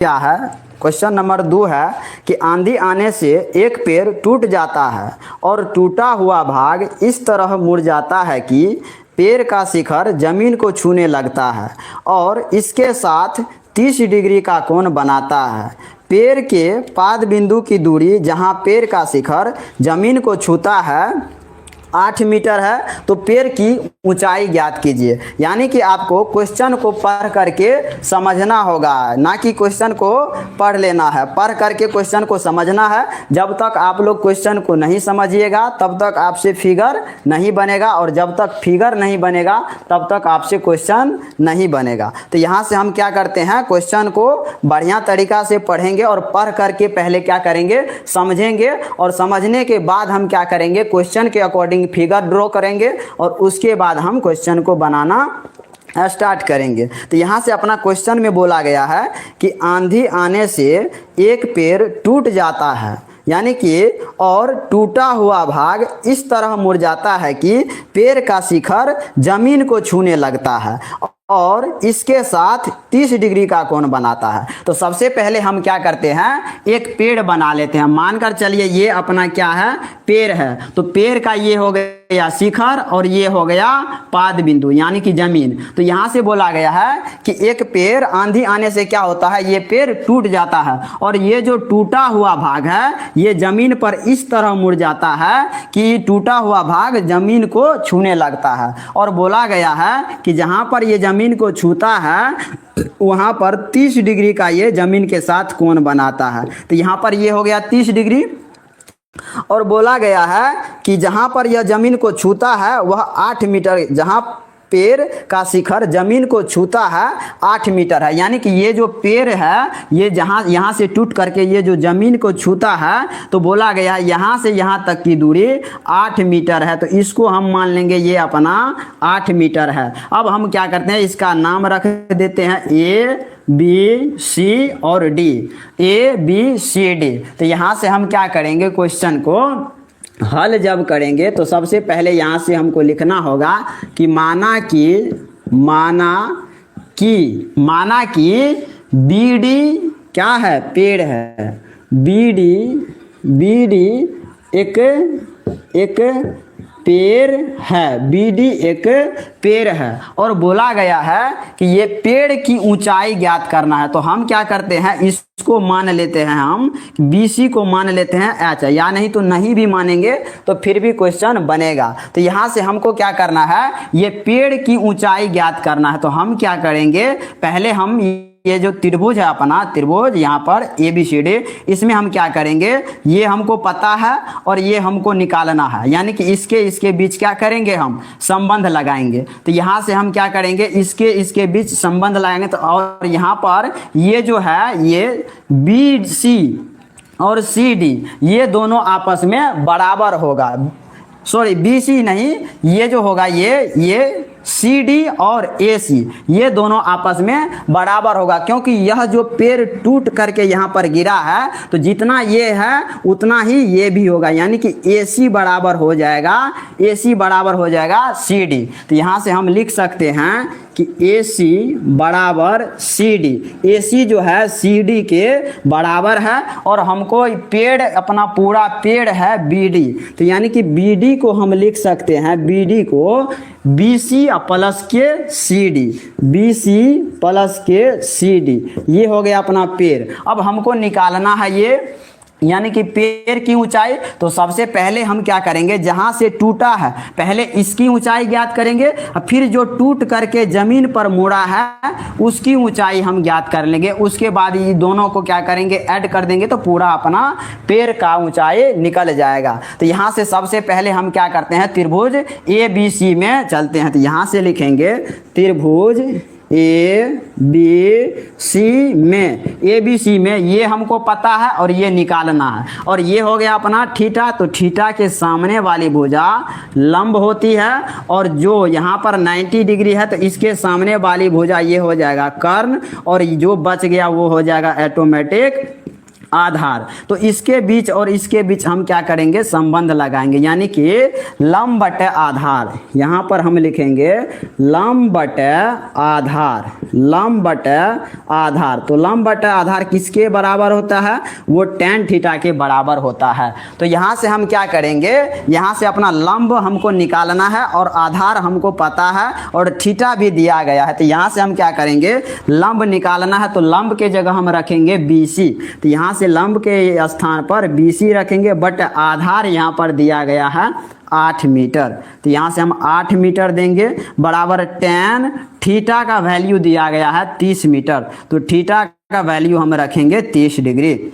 क्या है, question number 2 है कि आंधी आने से एक पेड़ टूट जाता है और टूटा हुआ भाग इस तरह मुड़ जाता है कि पेड़ का शिखर जमीन को छूने लगता है और इसके साथ 30 डिग्री का कोण बनाता है। पेड़ के पाद बिंदु की दूरी जहां पेड़ का शिखर जमीन को छूता है 8 मीटर है, तो पेड़ की ऊंचाई ज्ञात कीजिए। यानी कि आपको क्वेश्चन को पढ़ करके समझना होगा, ना कि क्वेश्चन को पढ़ लेना है। पढ़ करके क्वेश्चन को समझना है। जब तक आप लोग क्वेश्चन को नहीं समझिएगा तब तक आपसे फिगर नहीं बनेगा, और जब तक फिगर नहीं बनेगा तब तक आपसे क्वेश्चन नहीं बनेगा। तो यहाँ से हम क्या करते हैं, क्वेश्चन को बढ़िया तरीका से पढ़ेंगे और पढ़ करके पहले क्या करेंगे, समझेंगे, और समझने के बाद हम क्या करेंगे, क्वेश्चन के अकॉर्डिंग फिगर ड्रॉ करेंगे और उसके बाद हम क्वेश्चन को बनाना स्टार्ट करेंगे। तो यहाँ से अपना क्वेश्चन में बोला गया है कि आंधी आने से एक पेड़ टूट जाता है, यानी कि और टूटा हुआ भाग इस तरह मुड़ जाता है कि पेड़ का शिखर जमीन को छूने लगता है और इसके साथ 30 डिग्री का कोण बनाता है। तो सबसे पहले हम क्या करते हैं, एक पेड़ बना लेते हैं। मानकर चलिए ये अपना क्या है, पेड़ है। तो पेड़ का ये हो गया शिखर और ये हो गया पाद बिंदु यानी कि जमीन। तो यहाँ से बोला गया है कि एक पेड़ आंधी आने से क्या होता है, ये पेड़ टूट जाता है और ये जो टूटा हुआ भाग है ये जमीन पर इस तरह मुड़ जाता है कि टूटा हुआ भाग जमीन को छूने लगता है। और बोला गया है कि जहाँ पर ये जमीन को छूता है वहां पर 30 डिग्री का ये जमीन के साथ कोण बनाता है। तो यहां पर ये हो गया 30 डिग्री, और बोला गया है कि जहां पर यह जमीन को छूता है वह 8 मीटर, जहां पेड़ का शिखर जमीन को छूता है 8 मीटर है। यानी कि ये जो पेड़ है ये जहाँ यहाँ से टूट करके ये जो जमीन को छूता है, तो बोला गया है यहाँ से यहाँ तक की दूरी 8 मीटर है। तो इसको हम मान लेंगे ये अपना 8 मीटर है। अब हम क्या करते हैं, इसका नाम रख देते हैं A, B, C और D, A, B, C, D। तो यहाँ से हम क्या करेंगे, क्वेश्चन को हल जब करेंगे तो सबसे पहले यहाँ से हमको लिखना होगा कि माना कि BD क्या है, पेड़ है। BD एक पेड़ है, BD एक पेड़ है। और बोला गया है कि ये पेड़ की ऊंचाई ज्ञात करना है। तो हम क्या करते हैं, इसको मान लेते हैं, हम BC को मान लेते हैं H, या नहीं तो नहीं भी मानेंगे तो फिर भी क्वेश्चन बनेगा। तो यहाँ से हमको क्या करना है, ये पेड़ की ऊंचाई ज्ञात करना है। तो हम क्या करेंगे, पहले हम ये जो त्रिभुज है अपना त्रिभुज यहाँ पर ABCD, इसमें हम क्या करेंगे, ये हमको पता है और ये हमको निकालना है। यानी कि इसके बीच क्या करेंगे, हम संबंध लगाएंगे। तो यहाँ से हम क्या करेंगे, इसके बीच संबंध लगाएंगे। तो और यहाँ पर ये जो है ये BC और CD ये दोनों आपस में बराबर होगा। सॉरी BC नहीं, ये जो होगा ये CD और AC ये दोनों आपस में बराबर होगा, क्योंकि यह जो पेड़ टूट करके यहाँ पर गिरा है तो जितना ये है उतना ही ये भी होगा। यानी कि AC बराबर हो जाएगा CD। तो यहाँ से हम लिख सकते हैं कि AC बराबर CD। AC जो है CD के बराबर है और हमको पेड़ अपना पूरा पेड़ है BD। तो यानी कि BD को हम लिख सकते हैं, BD को BC प्लस के CD ये हो गया अपना पेड़। अब हमको निकालना है ये यानी कि पेड़ की ऊंचाई। तो सबसे पहले हम क्या करेंगे, जहां से टूटा है पहले इसकी ऊंचाई ज्ञात करेंगे और फिर जो टूट करके जमीन पर मुड़ा है उसकी ऊंचाई हम ज्ञात कर लेंगे। उसके बाद ये दोनों को क्या करेंगे, ऐड कर देंगे तो पूरा अपना पेड़ का ऊंचाई निकल जाएगा। तो यहाँ से सबसे पहले हम क्या करते हैं, त्रिभुज ABC में चलते हैं। तो यहाँ से लिखेंगे त्रिभुज ABC में ये हमको पता है और ये निकालना है। और ये हो गया अपना थीटा। तो थीटा के सामने वाली भुजा लंब होती है और जो यहाँ पर 90 डिग्री है तो इसके सामने वाली भुजा ये हो जाएगा कर्ण, और जो बच गया वो हो जाएगा ऑटोमेटिक आधार। तो इसके बीच और इसके बीच हम क्या करेंगे, संबंध लगाएंगे, यानी कि लंब बटे आधार। यहाँ पर हम लिखेंगे लंब बटे आधार, लंब बटे आधार। तो लंब बटे आधार किसके बराबर होता है, वो tan थीटा के बराबर होता है। तो यहाँ से हम क्या करेंगे, यहाँ से अपना लंब हमको निकालना है और आधार हमको पता है और थीटा भी दिया गया है। तो यहाँ से हम क्या करेंगे, लंब निकालना है, तो लंब के जगह हम रखेंगे BC। तो यहाँ से लंब के स्थान पर BC रखेंगे, बट आधार यहाँ पर दिया गया है 8 मीटर। तो यहाँ से हम 8 मीटर देंगे बराबर tan थीटा का वैल्यू दिया गया है 30 मीटर। तो थीटा का वैल्यू हम रखेंगे 30 डिग्री।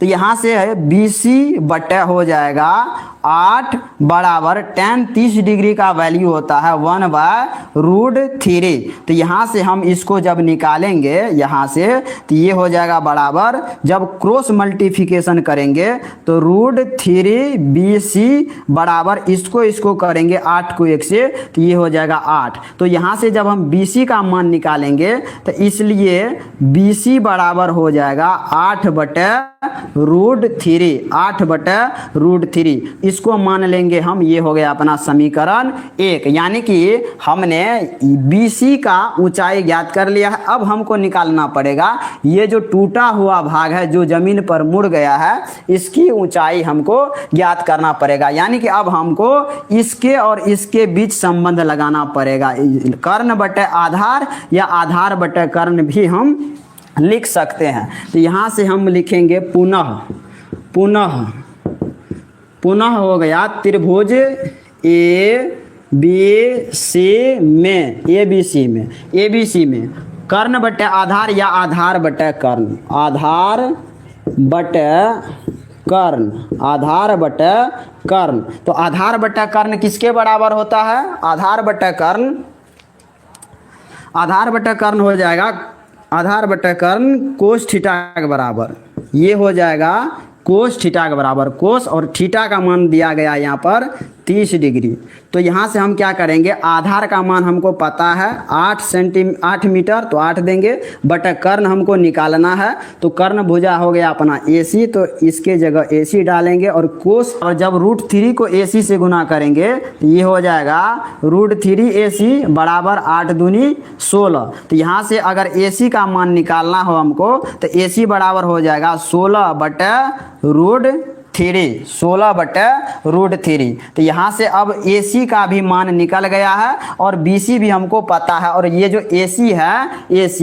तो यहाँ से BC बटे हो जाएगा 8 बराबर tan 30 डिग्री का वैल्यू होता है 1/√3। तो यहाँ से हम इसको जब निकालेंगे यहाँ से, तो ये हो जाएगा बराबर, जब क्रॉस मल्टीप्लिकेशन करेंगे तो √3 BC बराबर इसको करेंगे 8 को 1 से, तो ये हो जाएगा 8। तो यहाँ से जब हम BC का मान निकालेंगे तो इसलिए BC बराबर हो जाएगा 8/√3, 8/√3। इसको मान लेंगे हम, ये हो गया अपना समीकरण 1। यानी कि हमने BC का ऊंचाई ज्ञात कर लिया है। अब हमको निकालना पड़ेगा ये जो टूटा हुआ भाग है जो जमीन पर मुड़ गया है, इसकी ऊंचाई हमको ज्ञात करना पड़ेगा। यानी कि अब हमको इसके और इसके बीच संबंध लगाना पड़ेगा। कर्ण बटे आधार या आधार बटे कर्ण भी हम लिख सकते हैं। तो यहाँ से हम लिखेंगे पुनः हो गया त्रिभुज ABC में कर्ण बटे आधार या आधार बटे कर्ण, आधार बटे कर्ण। तो आधार बटे कर्ण किसके बराबर होता है, आधार बटे कर्ण हो जाएगा, आधार बटे कर्ण कोस थीटा के बराबर। ये हो जाएगा कोस थीटा के बराबर। कोस और थीटा का मान दिया गया यहाँ पर 30 डिग्री। तो यहाँ से हम क्या करेंगे, आधार का मान हमको पता है 8 मीटर, तो 8 देंगे, बटे कर्ण हमको निकालना है। तो कर्ण भुजा हो गया अपना AC, तो इसके जगह AC डालेंगे और कोस, और जब √3 को AC से गुना करेंगे तो ये हो जाएगा √3 AC बराबर 8 दूनी 16। तो यहाँ से अगर AC का मान निकालना हो हमको तो AC बराबर हो जाएगा 16/√3। तो यहाँ से अब AC का भी मान निकल गया है और BC भी हमको पता है, और ये जो AC है, AC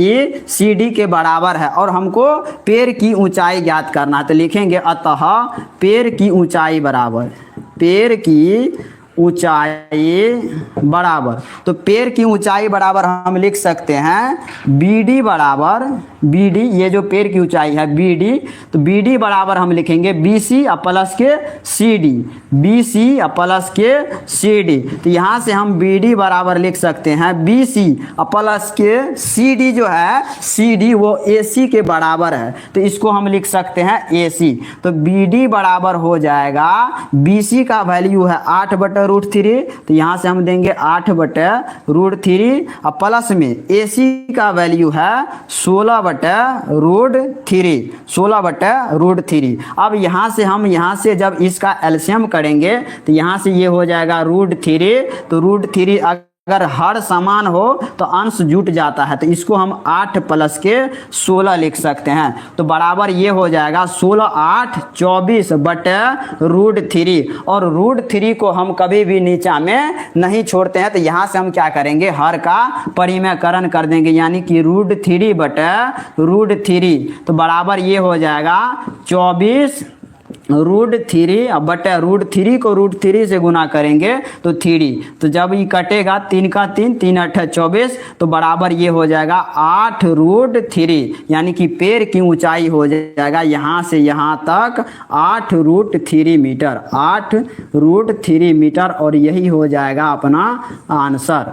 CD के बराबर है, और हमको पैर की ऊंचाई ज्ञात करना है। तो लिखेंगे अतः पैर की ऊंचाई बराबर, तो पैर की ऊंचाई बराबर हम लिख सकते हैं BD बराबर, BD ये जो पैर की ऊंचाई है BD, तो BD बराबर हम लिखेंगे BC प्लस के CD, BC प्लस के CD। तो यहाँ से हम BD बराबर लिख सकते हैं BC प्लस के CD, जो है CD वो AC के बराबर है, तो इसको हम लिख सकते हैं AC। तो BD बराबर हो जाएगा, BC का वैल्यू है 8/√3, तो यहाँ से हम देंगे 8/√3, और प्लस में AC का वैल्यू है 16/√3। अब यहाँ से जब इसका एलसीएम करेंगे तो यहाँ से ये हो जाएगा √3। तो √3 अगर हर समान हो तो अंश जुट जाता है, तो इसको हम 8 प्लस के 16 लिख सकते हैं। तो बराबर ये हो जाएगा 16 8 24/√3, और √3 को हम कभी भी नीचा में नहीं छोड़ते हैं। तो यहाँ से हम क्या करेंगे, हर का परिमेयकरण कर देंगे, यानी कि √3/√3। तो बराबर ये हो जाएगा 24/√3 को √3 से गुना करेंगे तो 3। तो जब ये कटेगा 3 का 3, 3 8 24, तो बराबर ये हो जाएगा 8√3, यानी कि पैर की ऊंचाई हो जाएगा यहाँ से यहाँ तक 8√3 मीटर, 8√3 मीटर, और यही हो जाएगा अपना आंसर।